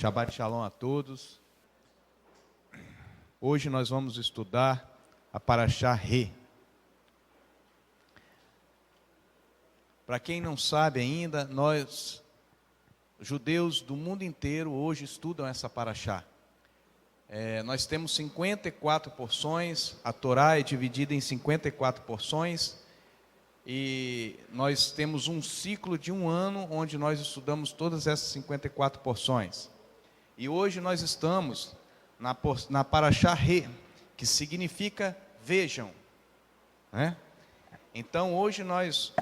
Shabbat Shalom a todos. Hoje nós vamos estudar a Parashá Re. Para quem não sabe ainda, nós, judeus do mundo inteiro, hoje estudam essa Parashá. Nós temos 54 porções, a Torá é dividida em 54 porções, e nós temos um ciclo de um ano, onde nós estudamos todas essas 54 porções. E hoje nós estamos na Parashá Re, que significa vejam, né? Então hoje nós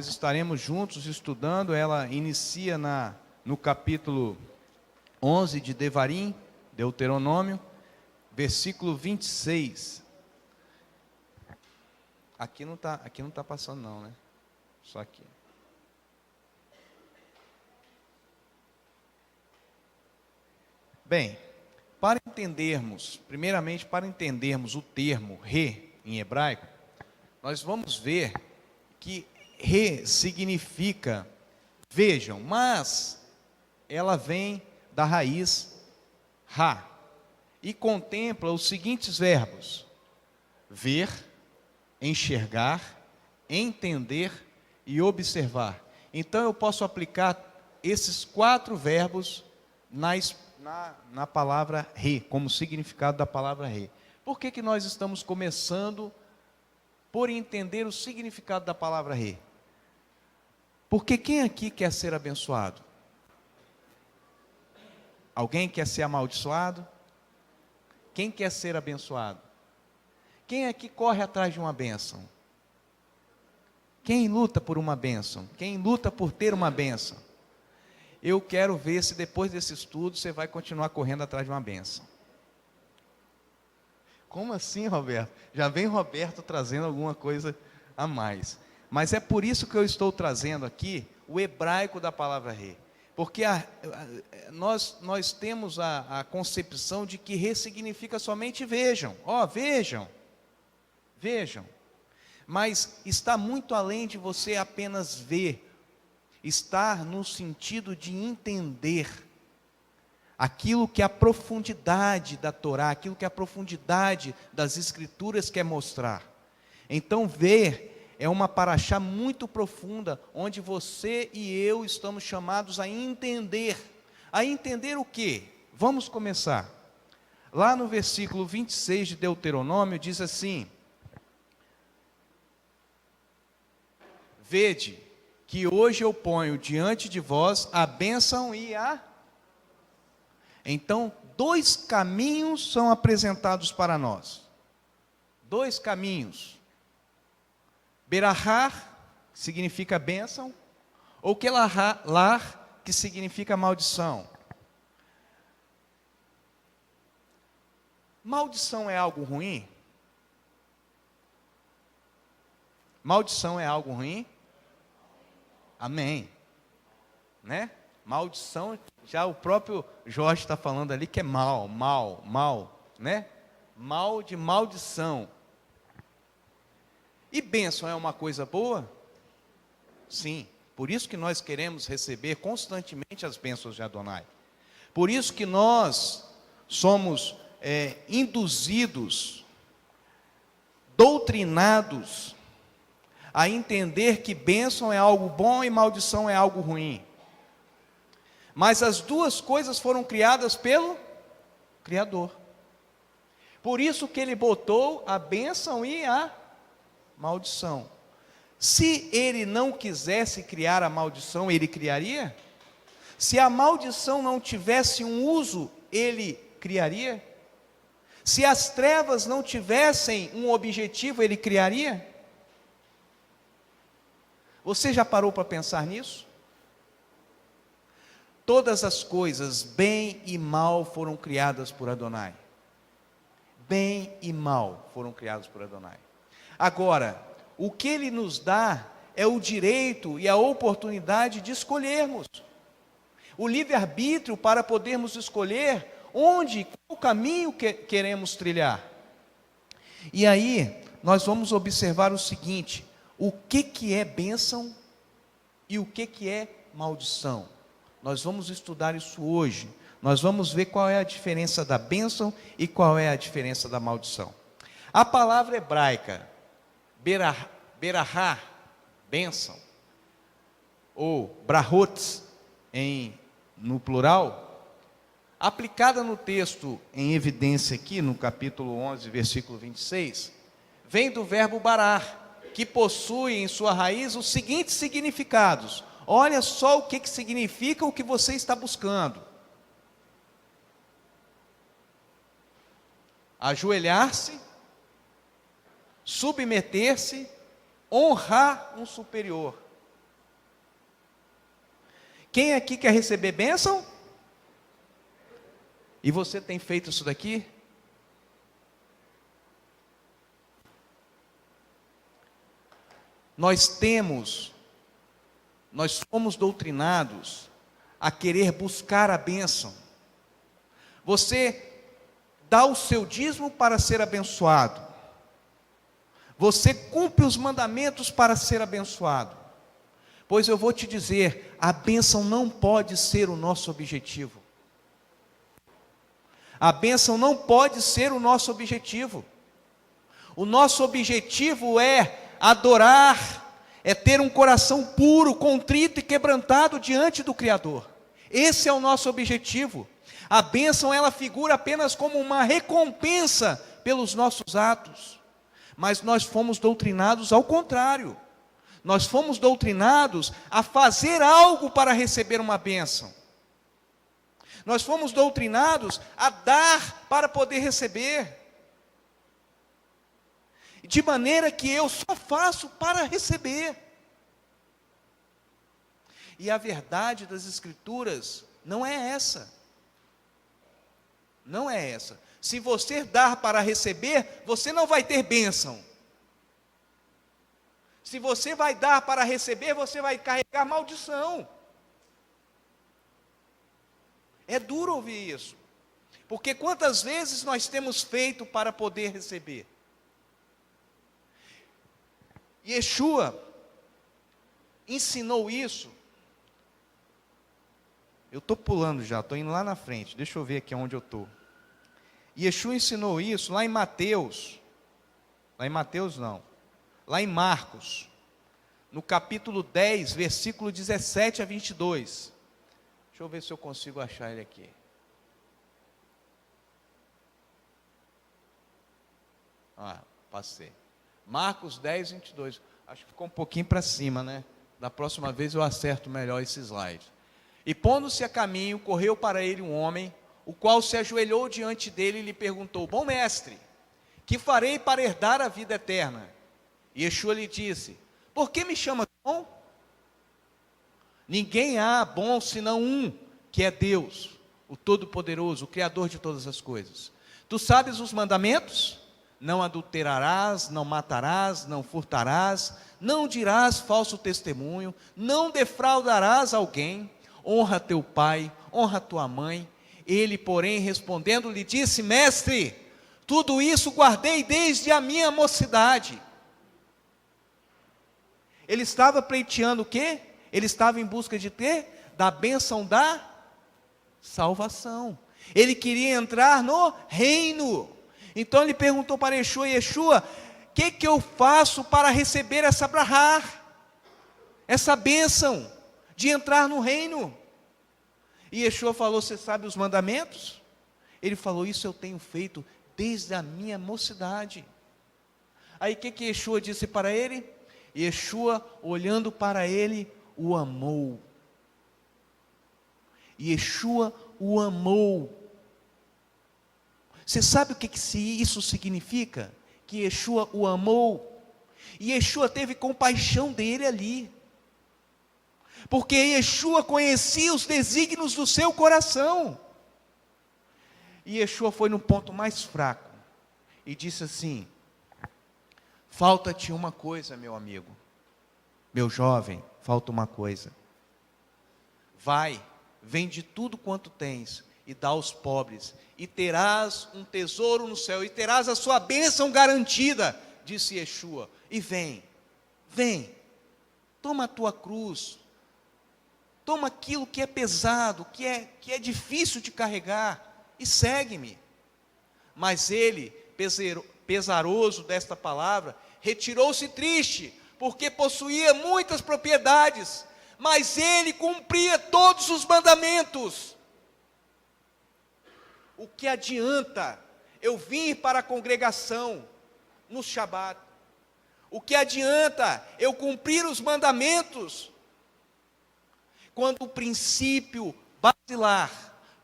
estaremos juntos estudando. Ela inicia no capítulo 11 de Devarim, Deuteronômio, versículo 26. Aqui não tá passando não, né? Só aqui. Bem, primeiramente para entendermos o termo re em hebraico, nós vamos ver que re significa vejam, mas ela vem da raiz ra e contempla os seguintes verbos: ver, enxergar, entender e observar. Então eu posso aplicar esses 4 verbos na palavra re, como significado da palavra re. Por que nós estamos começando por entender o significado da palavra re? Porque quem aqui quer ser abençoado? Alguém quer ser amaldiçoado? Quem quer ser abençoado? Quem aqui corre atrás de uma bênção? Quem luta por uma bênção? Quem luta por ter uma bênção? Eu quero ver se depois desse estudo você vai continuar correndo atrás de uma bênção. Como assim, Roberto? Já vem Roberto trazendo alguma coisa a mais. Mas é por isso que eu estou trazendo aqui o hebraico da palavra re. Porque nós temos a concepção de que re significa somente vejam. Vejam. Vejam. Mas está muito além de você apenas ver. Estar no sentido de entender aquilo que a profundidade da Torá, aquilo que a profundidade das Escrituras quer mostrar. Então ver é uma parashá muito profunda, onde você e eu estamos chamados a entender. A entender o quê? Vamos começar. Lá no versículo 26 de Deuteronômio diz assim: vede que hoje eu ponho diante de vós a bênção e a... Então, 2 caminhos são apresentados para nós. 2 caminhos. Berahá, que significa bênção, ou Kelar, que significa maldição. Maldição é algo ruim? Maldição é algo ruim? Amém, né? Maldição, já o próprio Jorge está falando ali que é mal, né? Mal de maldição. E bênção é uma coisa boa? Sim, por isso que nós queremos receber constantemente as bênçãos de Adonai. Por isso que nós somos induzidos, doutrinados, a entender que bênção é algo bom e maldição é algo ruim. Mas as duas coisas foram criadas pelo Criador. Por isso que Ele botou a bênção e a maldição. Se Ele não quisesse criar a maldição, Ele criaria? Se a maldição não tivesse um uso, Ele criaria? Se as trevas não tivessem um objetivo, Ele criaria? Você já parou para pensar nisso? Todas as coisas, bem e mal, foram criadas por Adonai. Bem e mal foram criados por Adonai. Agora, o que Ele nos dá é o direito e a oportunidade de escolhermos. O livre-arbítrio para podermos escolher qual caminho que queremos trilhar. E aí, nós vamos observar o seguinte: o que é bênção e o que é maldição. Nós vamos estudar isso hoje. nós vamos ver qual é a diferença da bênção e qual é a diferença da maldição. A palavra hebraica, berahá, bênção, ou brahot, no plural, aplicada no texto em evidência aqui, no capítulo 11, versículo 26, vem do verbo barar, que possui em sua raiz os seguintes significados. Olha só o que significa o que você está buscando: ajoelhar-se, submeter-se, honrar um superior. Quem aqui quer receber bênção? E você tem feito isso daqui? Nós fomos doutrinados a querer buscar a bênção. Você dá o seu dízimo para ser abençoado. Você cumpre os mandamentos para ser abençoado. Pois eu vou te dizer, a bênção não pode ser o nosso objetivo. A bênção não pode ser o nosso objetivo. O nosso objetivo é adorar, é ter um coração puro, contrito e quebrantado diante do Criador. Esse é o nosso objetivo. A bênção, ela figura apenas como uma recompensa pelos nossos atos. Mas nós fomos doutrinados ao contrário. Nós fomos doutrinados a fazer algo para receber uma bênção. Nós fomos doutrinados a dar para poder receber. De maneira que eu só faço para receber. E a verdade das Escrituras não é essa. Não é essa. Se você dar para receber, você não vai ter bênção. Se você vai dar para receber, você vai carregar maldição. É duro ouvir isso. Porque quantas vezes nós temos feito para poder receber? Yeshua ensinou isso. Eu estou pulando já, estou indo lá na frente. Deixa eu ver aqui onde eu estou. Yeshua ensinou isso lá em Mateus. Lá em Marcos. No capítulo 10, versículo 17 a 22. Deixa eu ver se eu consigo achar ele aqui. Passei. Marcos 10, 22. Acho que ficou um pouquinho para cima, né? Da próxima vez eu acerto melhor esse slide. E pondo-se a caminho, correu para ele um homem, o qual se ajoelhou diante dele e lhe perguntou: bom mestre, que farei para herdar a vida eterna? E Yeshua lhe disse: por que me chamas bom? Ninguém há bom senão um, que é Deus, o Todo-Poderoso, o Criador de todas as coisas. Tu sabes os mandamentos? Não adulterarás, não matarás, não furtarás, não dirás falso testemunho, não defraudarás alguém, honra teu pai, honra tua mãe. Ele, porém, respondendo, lhe disse: mestre, tudo isso guardei desde a minha mocidade. Ele estava pleiteando o quê? Ele estava em busca de quê? Da bênção da salvação. Ele queria entrar no reino. Então ele perguntou para Yeshua: Yeshua, o que eu faço para receber essa brahá, essa bênção de entrar no reino? E Yeshua falou: você sabe os mandamentos? Ele falou: isso eu tenho feito desde a minha mocidade. Aí o que Yeshua disse para ele? Yeshua, olhando para ele, o amou. Yeshua o amou. Você sabe o que isso significa? Que Yeshua o amou. E Yeshua teve compaixão dele ali. Porque Yeshua conhecia os desígnios do seu coração. E Yeshua foi no ponto mais fraco e disse assim: falta-te uma coisa, meu amigo, meu jovem, falta uma coisa. Vai, vende tudo quanto tens e dá aos pobres, e terás um tesouro no céu, e terás a sua bênção garantida, disse Yeshua. E vem, toma a tua cruz, Toma aquilo que é pesado, que é difícil de carregar, e segue-me. Mas ele, pesaroso desta palavra, retirou-se triste, porque possuía muitas propriedades, mas ele cumpria todos os mandamentos. O que adianta eu vir para a congregação no Shabat? O que adianta eu cumprir os mandamentos, quando o princípio basilar,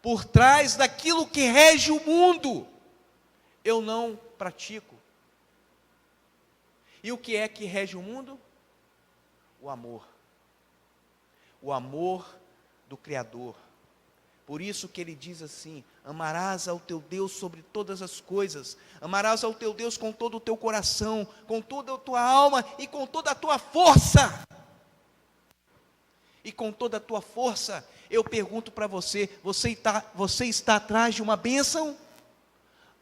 por trás daquilo que rege o mundo, eu não pratico? E o que é que rege o mundo? O amor. O amor do Criador. Por isso que ele diz assim: amarás ao teu Deus sobre todas as coisas, amarás ao teu Deus com todo o teu coração, com toda a tua alma e com toda a tua força. E com toda a tua força, eu pergunto para você, você está atrás de uma bênção?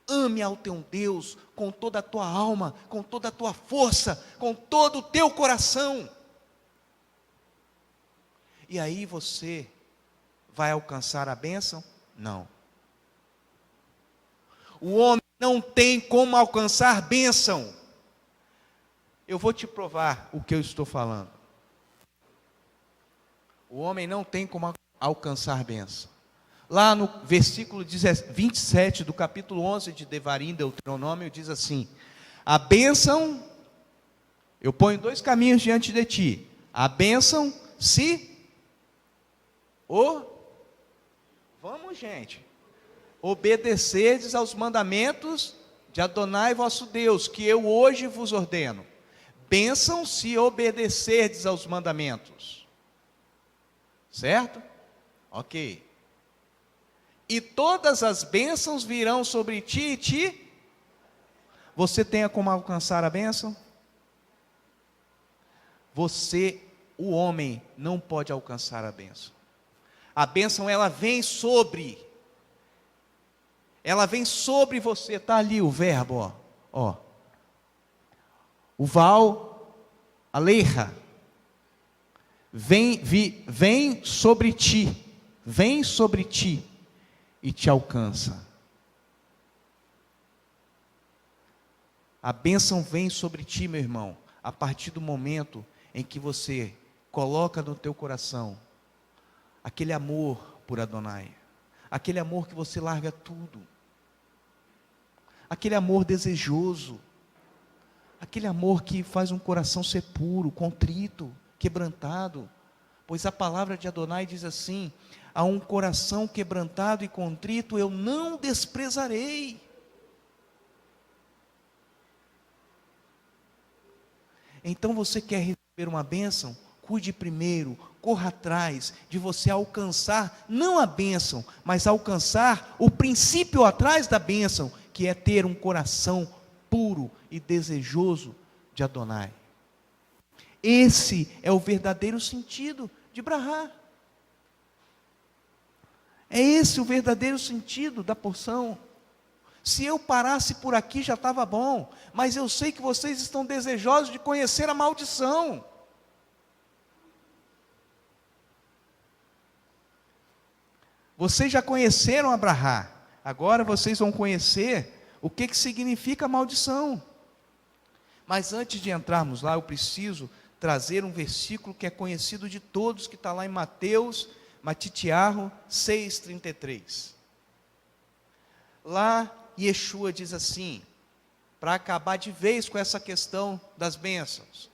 Ame ao teu Deus com toda a tua alma, com toda a tua força, com todo o teu coração. E aí você vai alcançar a bênção? Não. O homem não tem como alcançar bênção. Eu vou te provar o que eu estou falando. O homem não tem como alcançar bênção. Lá no versículo 27 do capítulo 11 de Devarim, Deuteronômio, diz assim: a bênção, eu ponho dois caminhos diante de ti. A bênção vamos gente, obedecerdes aos mandamentos de Adonai vosso Deus, que eu hoje vos ordeno. Bênção se obedecerdes aos mandamentos. Certo? Ok. E todas as bênçãos virão sobre ti Você tem como alcançar a bênção? Você, o homem, não pode alcançar a bênção. A bênção, ela vem sobre você. Está ali o verbo, ó. O Val, Aleija, vem sobre ti e te alcança. A bênção vem sobre ti, meu irmão, a partir do momento em que você coloca no teu coração aquele amor por Adonai, aquele amor que você larga tudo, aquele amor desejoso, aquele amor que faz um coração ser puro, contrito, quebrantado, pois a palavra de Adonai diz assim: a um coração quebrantado e contrito eu não desprezarei. Então você quer receber uma bênção? Cuide primeiro, corra atrás de você alcançar, não a bênção, mas alcançar o princípio atrás da bênção, que é ter um coração puro e desejoso de Adonai. Esse é o verdadeiro sentido de brahá. É esse o verdadeiro sentido da porção. Se eu parasse por aqui já estava bom, mas eu sei que vocês estão desejosos de conhecer a maldição. Vocês já conheceram Abrahá, agora vocês vão conhecer o que significa a maldição. Mas antes de entrarmos lá, eu preciso trazer um versículo que é conhecido de todos, que está lá em Matitiahu 6,33. Lá, Yeshua diz assim, para acabar de vez com essa questão das bênçãos,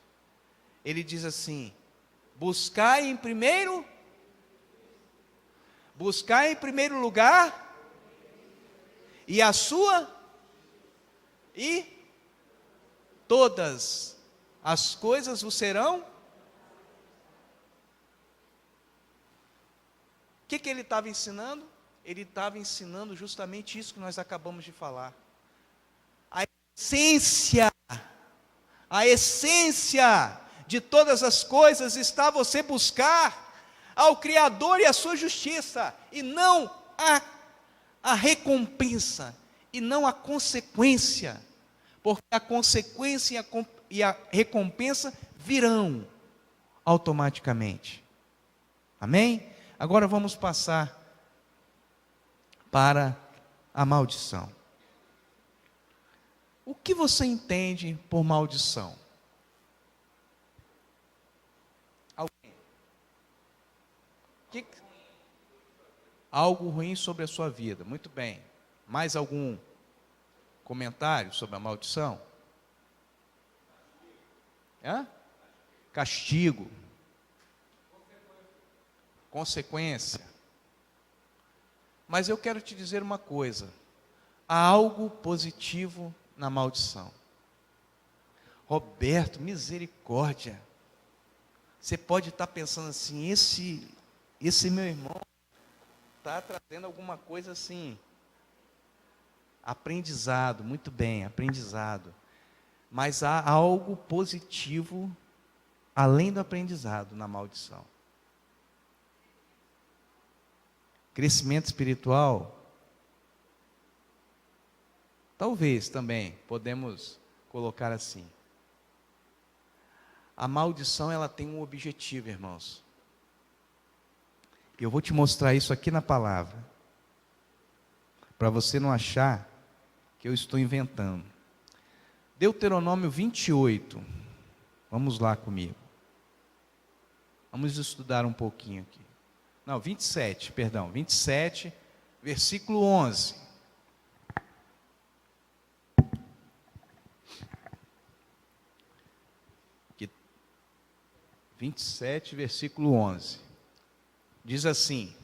ele diz assim: buscai em primeiro lugar, e a sua, e todas as coisas vos serão. O que ele estava ensinando? Ele estava ensinando justamente isso que nós acabamos de falar. A essência de todas as coisas está você buscar ao Criador e a sua justiça, e não a recompensa, e não a consequência, porque a consequência e a recompensa virão automaticamente. Amém? Agora vamos passar para a maldição. O que você entende por maldição? Alguém? Algo ruim sobre a sua vida. Muito bem. Mais algum comentário sobre a maldição? Castigo. Consequência. Mas eu quero te dizer uma coisa. Há algo positivo na maldição. Roberto, misericórdia. Você pode estar pensando assim, esse meu irmão está trazendo alguma coisa assim. Aprendizado, muito bem, aprendizado. Mas há algo positivo, além do aprendizado, na maldição. Crescimento espiritual, talvez também, podemos colocar assim. A maldição, ela tem um objetivo, irmãos. Eu vou te mostrar isso aqui na palavra, para você não achar que eu estou inventando. Deuteronômio 28, vamos lá comigo. Vamos estudar um pouquinho aqui. Não, 27, perdão, 27, versículo 11. Aqui, 27, versículo 11. Diz assim,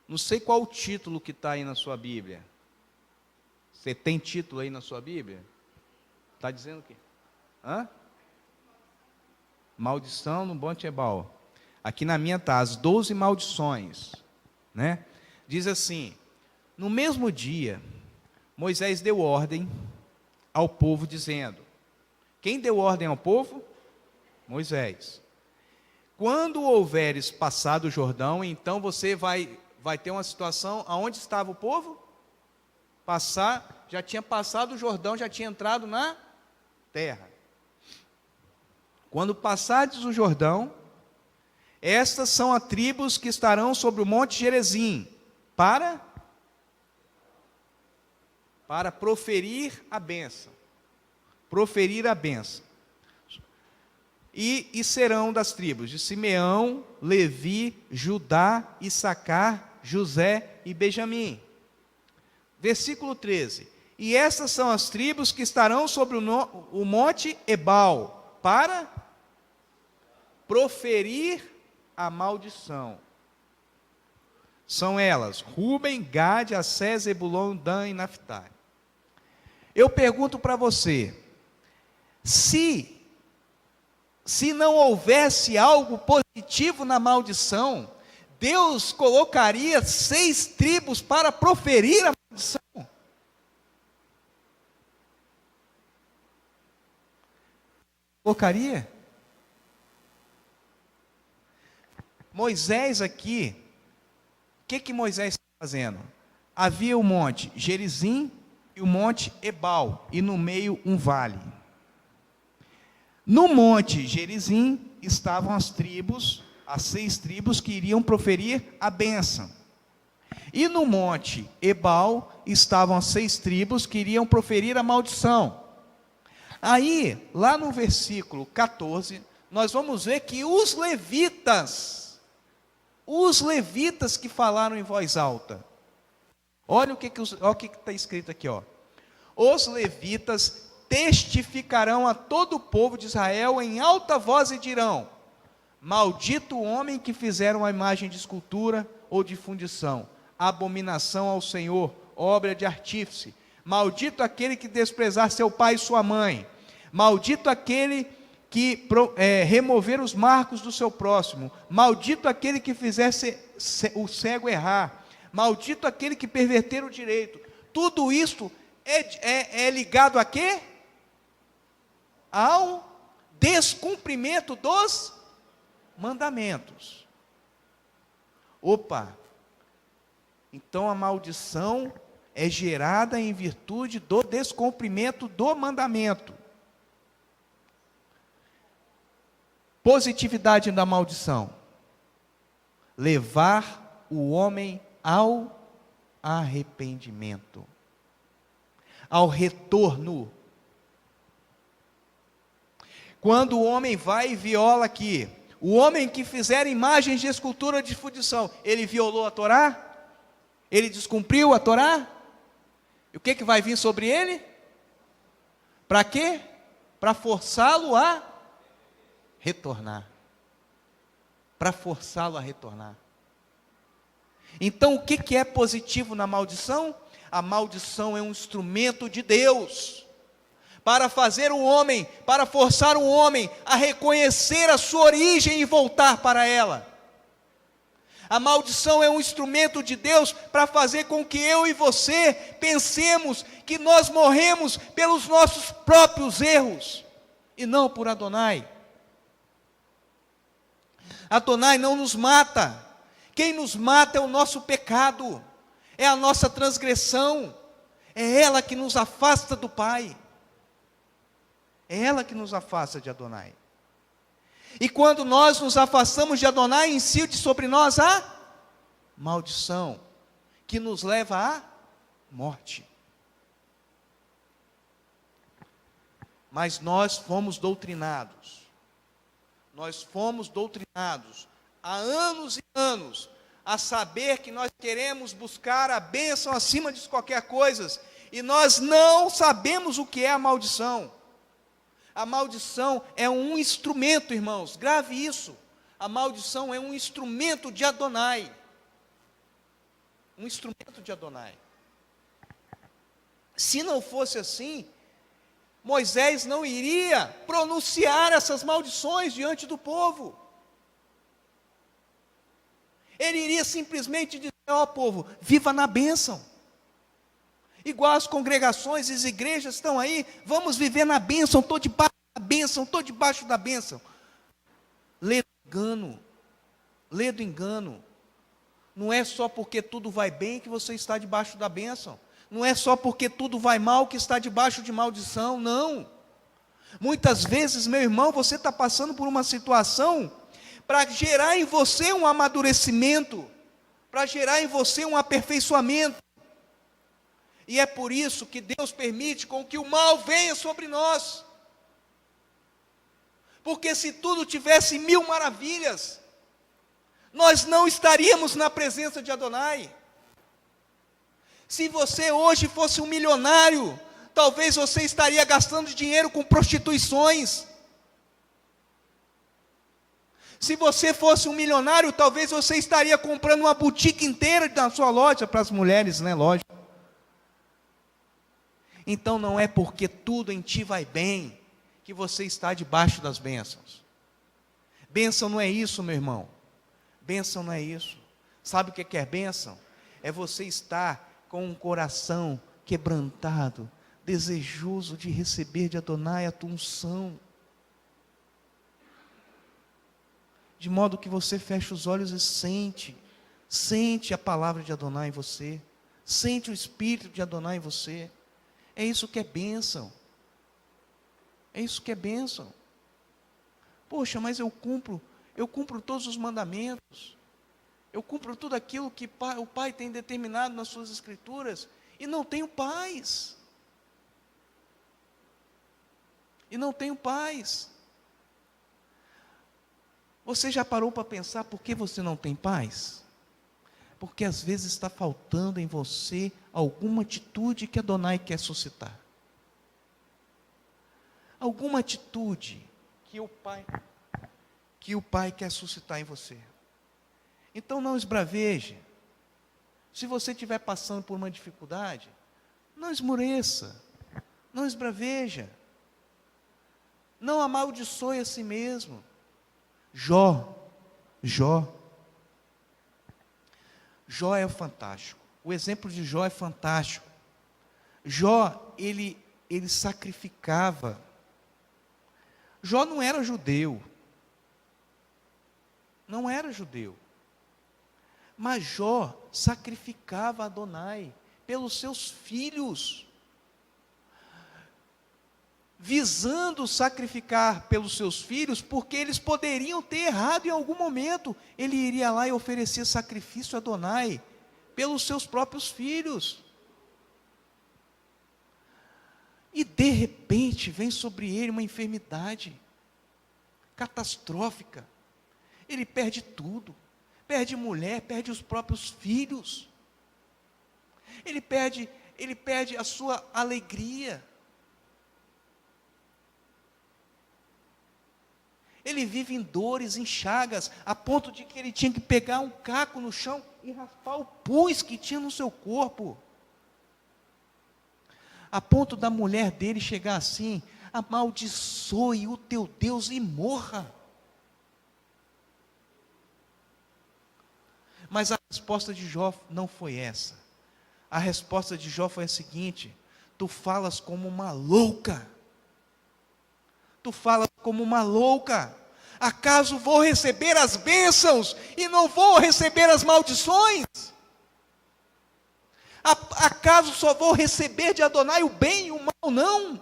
não sei qual o título que está aí na sua Bíblia. Você tem título aí na sua Bíblia? Está dizendo o quê? Maldição no Monte Ebal. Aqui na minha está as 12 maldições, né? Diz assim, no mesmo dia, Moisés deu ordem ao povo dizendo, quem deu ordem ao povo? Moisés. Quando houveres passado o Jordão, então você vai ter uma situação, aonde estava o povo? Já tinha passado o Jordão, já tinha entrado na terra. Quando passares o Jordão, estas são as tribos que estarão sobre o monte Gerizim, para proferir a bênção. Proferir a bênção. E serão das tribos de Simeão, Levi, Judá, Issacar, José e Benjamim. Versículo 13. E essas são as tribos que estarão sobre o monte Ebal, para proferir a maldição. São elas, Ruben, Gade, Assé, Zebulon, Dan e Naftali. Eu pergunto para você, se não houvesse algo positivo na maldição, Deus colocaria 6 tribos para proferir a maldição? Colocaria? Moisés aqui, o que Moisés está fazendo? Havia o monte Gerizim e o monte Ebal, e no meio um vale. No monte Gerizim estavam as 6 tribos que iriam proferir a bênção. E no monte Ebal estavam as 6 tribos que iriam proferir a maldição. Aí, lá no versículo 14, nós vamos ver que os levitas que falaram em voz alta, olha o que está escrito aqui, ó. Os levitas testificarão a todo o povo de Israel em alta voz e dirão, maldito o homem que fizer uma imagem de escultura ou de fundição, abominação ao Senhor, obra de artífice, maldito aquele que desprezar seu pai e sua mãe, maldito aquele que remover os marcos do seu próximo, maldito aquele que fizer o cego errar, maldito aquele que perverter o direito. Tudo isto é ligado a quê? Ao descumprimento dos mandamentos. Opa! Então a maldição é gerada em virtude do descumprimento do mandamento. Positividade da maldição. levar o homem ao arrependimento, ao retorno. Quando o homem vai e viola aqui, o homem que fizer imagens de escultura de fundição, ele violou a Torá? Ele descumpriu a Torá? E o que vai vir sobre ele? Para quê? Para forçá-lo a retornar. Para forçá-lo a retornar. Então, o que é positivo na maldição? A maldição é um instrumento de Deus para fazer o homem, para forçar o homem a reconhecer a sua origem e voltar para ela. A maldição é um instrumento de Deus para fazer com que eu e você pensemos que nós morremos pelos nossos próprios erros e não por Adonai. Adonai não nos mata. Quem nos mata é o nosso pecado, é a nossa transgressão, é ela que nos afasta do Pai, é ela que nos afasta de Adonai. E quando nós nos afastamos de Adonai, incide sobre nós a maldição, que nos leva à morte. Mas nós fomos doutrinados há anos e anos, a saber que nós queremos buscar a bênção acima de qualquer coisa, e nós não sabemos o que é a maldição. A maldição é um instrumento, irmãos, grave isso. A maldição é um instrumento de Adonai. Um instrumento de Adonai. Se não fosse assim, Moisés não iria pronunciar essas maldições diante do povo. Ele iria simplesmente dizer: ó povo, viva na bênção. Igual as congregações e as igrejas estão aí, vamos viver na bênção, estou debaixo da bênção, estou debaixo da bênção. Lê do engano. Não é só porque tudo vai bem que você está debaixo da bênção. Não é só porque tudo vai mal que está debaixo de maldição, não. Muitas vezes, meu irmão, você está passando por uma situação para gerar em você um amadurecimento, para gerar em você um aperfeiçoamento. E é por isso que Deus permite com que o mal venha sobre nós. Porque se tudo tivesse 1000 maravilhas, nós não estaríamos na presença de Adonai. Se você hoje fosse um milionário, talvez você estaria gastando dinheiro com prostituições. Se você fosse um milionário, talvez você estaria comprando uma boutique inteira na sua loja, para as mulheres, né, lógico. Então não é porque tudo em ti vai bem, que você está debaixo das bênçãos. Bênção não é isso, meu irmão. Bênção não é isso. Sabe o que é bênção? É você estar com um coração quebrantado, desejoso de receber de Adonai a tua unção. De modo que você feche os olhos e sente a palavra de Adonai em você, sente o Espírito de Adonai em você. É isso que é bênção. É isso que é bênção. Poxa, mas eu cumpro todos os mandamentos. Eu cumpro tudo aquilo que o Pai tem determinado nas suas Escrituras, e não tenho paz. Você já parou para pensar por que você não tem paz? Porque às vezes está faltando em você alguma atitude que Adonai quer suscitar. Alguma atitude que o Pai quer suscitar em você. Então não esbraveje. Se você estiver passando por uma dificuldade, não esmoreça, não esbraveja, não amaldiçoe a si mesmo. Jó é fantástico. O exemplo de Jó é fantástico. Jó, ele sacrificava. Jó não era judeu. Mas Jó sacrificava Adonai pelos seus filhos. visando sacrificar pelos seus filhos, porque eles poderiam ter errado em algum momento. Ele iria lá e oferecia sacrifício a Adonai pelos seus próprios filhos. E de repente vem sobre ele uma enfermidade catastrófica. Ele perde tudo, perde mulher, perde os próprios filhos. Ele perde a sua alegria. Ele vive em dores, em chagas, a ponto de que ele tinha que pegar um caco no chão e raspar o pus que tinha no seu corpo. A ponto da mulher dele chegar assim: amaldiçoe o teu Deus e morra. Mas a resposta de Jó não foi essa. A resposta de Jó foi a seguinte: tu falas como uma louca. Tu falas como uma louca. Acaso vou receber as bênçãos e não vou receber as maldições? Acaso só vou receber de Adonai o bem e o mal? Não.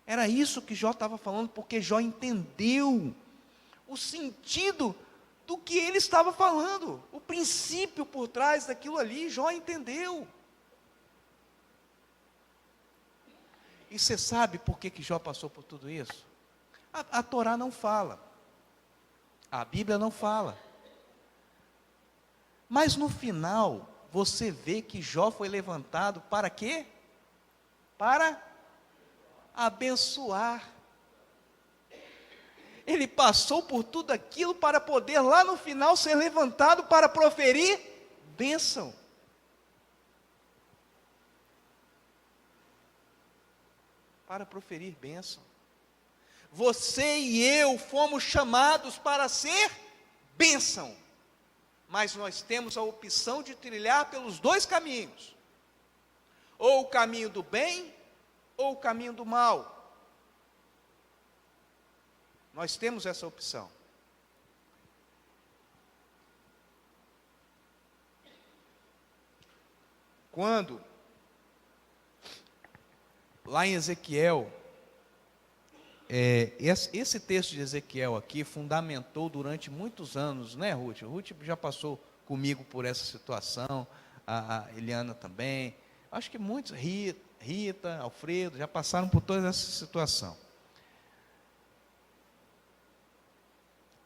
Era isso que Jó estava falando, porque Jó entendeu o sentido do que ele estava falando, o princípio por trás daquilo ali. Jó entendeu. E você sabe por que Jó passou por tudo isso? A Torá não fala, a Bíblia não fala, mas no final você vê que Jó foi levantado para quê? Para abençoar. Ele passou por tudo aquilo para poder lá no final ser levantado para proferir bênção. Para proferir bênção. Você e eu fomos chamados para ser bênção, mas nós temos a opção de trilhar pelos dois caminhos, ou o caminho do bem, ou o caminho do mal. Nós temos essa opção. Quando, lá em Ezequiel, esse texto de Ezequiel aqui fundamentou durante muitos anos, né, Ruth? Ruth já passou comigo por essa situação, a Eliana também, acho que muitos, Rita, Alfredo, já passaram por toda essa situação.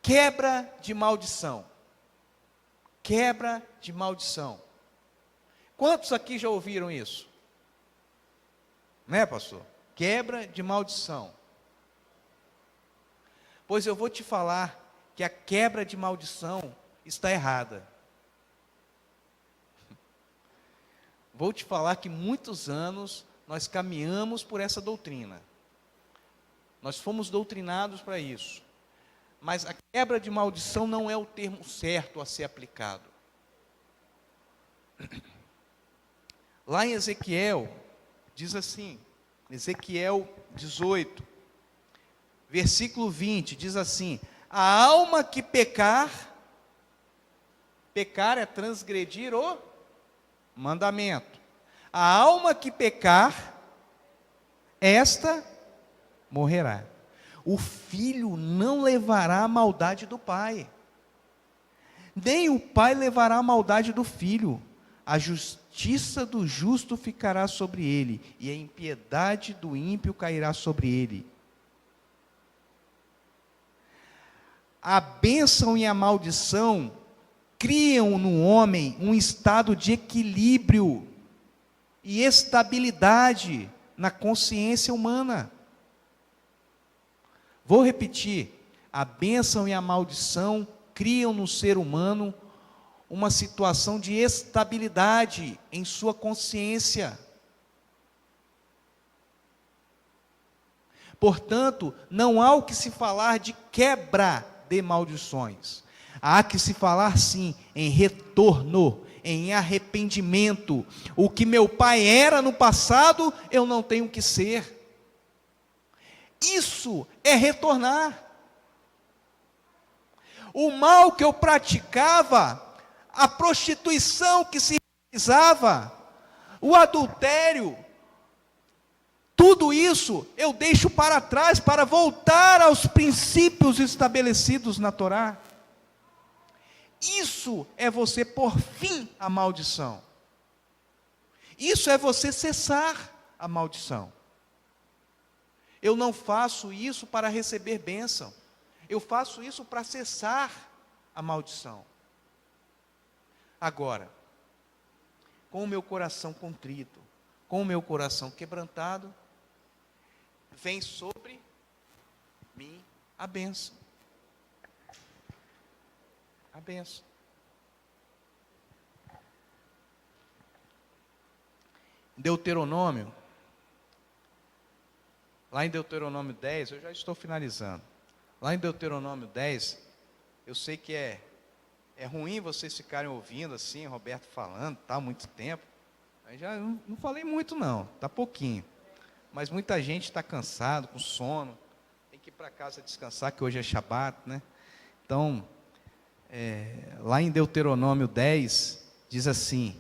Quebra de maldição. Quebra de maldição. Quantos aqui já ouviram isso? Né, pastor? Quebra de maldição. Pois eu vou te falar que a quebra de maldição está errada. Vou te falar que muitos anos nós caminhamos por essa doutrina. Nós fomos doutrinados para isso. Mas a quebra de maldição não é o termo certo a ser aplicado. Lá em Ezequiel, diz assim, Ezequiel 18, versículo 20, diz assim: a alma que pecar é transgredir o mandamento. A alma que pecar, esta morrerá. O filho não levará a maldade do pai, nem o pai levará a maldade do filho. A justiça do justo ficará sobre ele, e a impiedade do ímpio cairá sobre ele. A bênção e a maldição criam no homem um estado de equilíbrio e estabilidade na consciência humana. Vou repetir: a bênção e a maldição criam no ser humano uma situação de estabilidade em sua consciência. Portanto, não há o que se falar de quebra de maldições. Há que se falar sim em retorno, em arrependimento. O que meu pai era no passado, eu não tenho que ser. Isso é retornar. O mal que eu praticava, a prostituição que se realizava, o adultério, Tudo isso eu deixo para trás para voltar aos princípios estabelecidos na Torá. Isso é você pôr fim à maldição. Isso é você cessar a maldição. Eu não faço isso para receber bênção. Eu faço isso para cessar a maldição. Agora, com o meu coração contrito, com o meu coração quebrantado, vem sobre mim a bênção. A bênção. Deuteronômio, lá em Deuteronômio 10, eu já estou finalizando. Lá em Deuteronômio 10, eu sei que é ruim vocês ficarem ouvindo assim, Roberto falando, tá, muito tempo. Eu já não falei muito não, tá pouquinho. Mas muita gente está cansado, com sono, tem que ir para casa descansar, que hoje é Shabat, né? Então, lá em Deuteronômio 10, diz assim: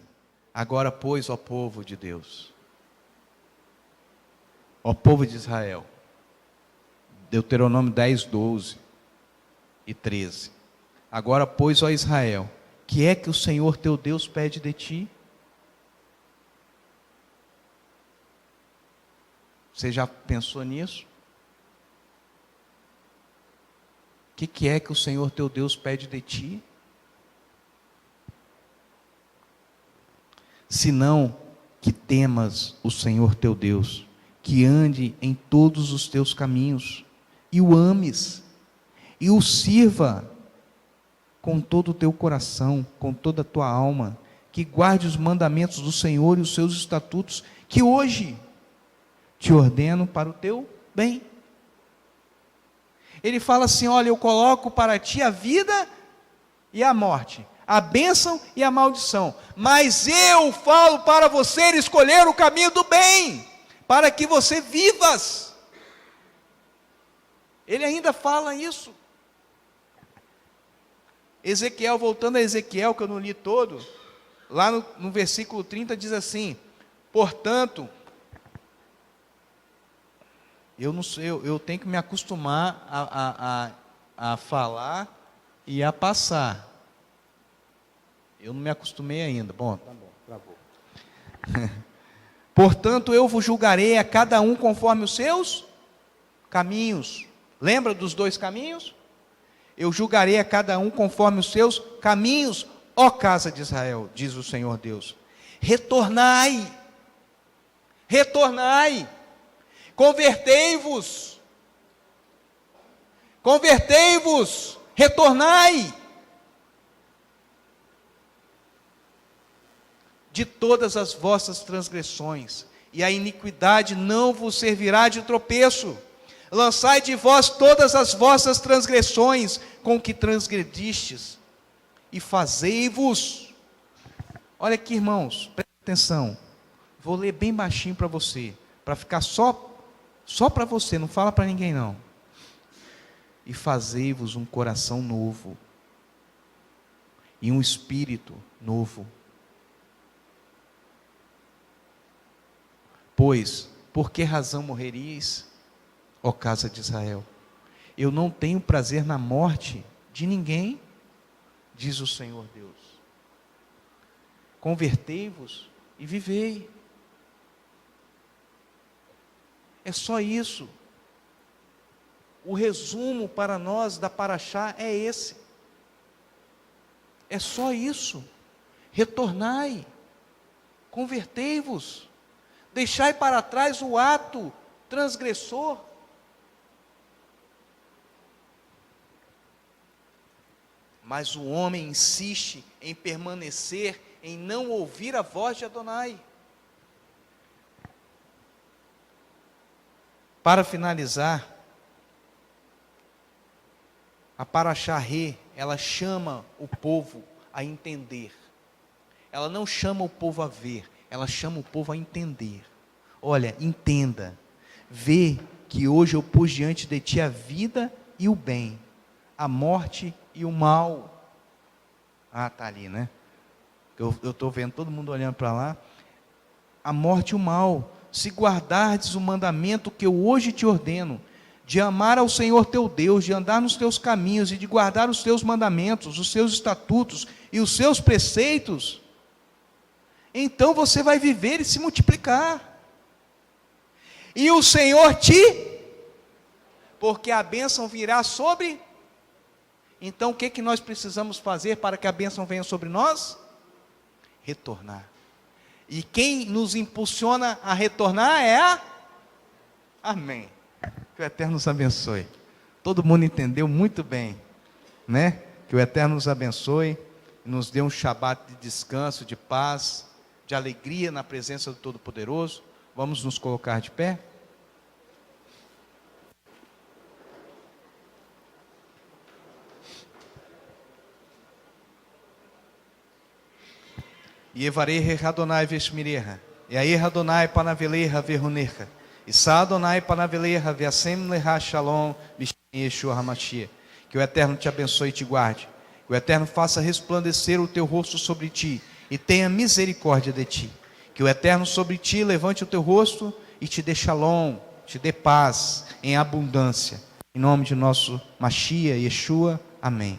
agora, pois, ó povo de Deus, ó povo de Israel, Deuteronômio 10, 12 e 13. Agora, pois, ó Israel, que é que o Senhor teu Deus pede de ti? Você já pensou nisso? O que é que o Senhor teu Deus pede de ti? Senão que temas o Senhor teu Deus, que ande em todos os teus caminhos, e o ames, e o sirva com todo o teu coração, com toda a tua alma, que guarde os mandamentos do Senhor e os seus estatutos, que hoje te ordeno para o teu bem. Ele fala assim: olha, eu coloco para ti a vida e a morte, a bênção e a maldição, mas eu falo para você escolher o caminho do bem, para que você vivas. Ele ainda fala isso. Ezequiel, voltando a Ezequiel, que eu não li todo, lá no versículo 30 diz assim: portanto, eu não sei, eu tenho que me acostumar a falar e a passar. Eu não me acostumei ainda. Bom, tá bom, travou. Portanto, eu vos julgarei a cada um conforme os seus caminhos. Lembra dos 2 caminhos? Eu julgarei a cada um conforme os seus caminhos, ó casa de Israel, diz o Senhor Deus. Retornai, retornai, convertei-vos, convertei-vos, retornai de todas as vossas transgressões, e a iniquidade não vos servirá de tropeço. Lançai de vós todas as vossas transgressões com que transgredistes, e fazei-vos. Olha aqui, irmãos, presta atenção. Vou ler bem baixinho para você, para ficar só para você, não fala para ninguém não. E fazei-vos um coração novo, e um espírito novo. Pois, por que razão morreríeis, ó casa de Israel? Eu não tenho prazer na morte de ninguém, diz o Senhor Deus. Convertei-vos e vivei. É só isso. O resumo para nós da Paraxá é esse. É só isso. Retornai, convertei-vos, deixai para trás o ato transgressor. Mas o homem insiste em permanecer, em não ouvir a voz de Adonai. Para finalizar, a Paraxá Rê, ela chama o povo a entender. Ela não chama o povo a ver, ela chama o povo a entender. Olha, entenda, vê que hoje eu pus diante de ti a vida e o bem, a morte e o mal. Está ali, né? Eu estou vendo todo mundo olhando para lá. A morte e o mal. se guardardes o mandamento que eu hoje te ordeno, de amar ao Senhor teu Deus, de andar nos teus caminhos e de guardar os teus mandamentos, os seus estatutos e os seus preceitos, então você vai viver e se multiplicar. E o Senhor porque a bênção virá sobre. Então o que nós precisamos fazer para que a bênção venha sobre nós? Retornar. E quem nos impulsiona a retornar é Amém. Que o Eterno nos abençoe. Todo mundo entendeu muito bem, né? Que o Eterno nos abençoe, nos dê um Shabat de descanso, de paz, de alegria na presença do Todo-Poderoso. Vamos nos colocar de pé? Yevarei Adonai Veshmireha, e aí Adonai Panaveleha Verrunecha, e Sa Adonai Panaveleha Veasem Leha Shalom Yeshua Hamashia. Que o Eterno te abençoe e te guarde, que o Eterno faça resplandecer o teu rosto sobre ti, e tenha misericórdia de ti. Que o Eterno sobre ti levante o teu rosto, e te dê Shalom, te dê paz, em abundância. Em nome de nosso Mashiach, Yeshua, amém.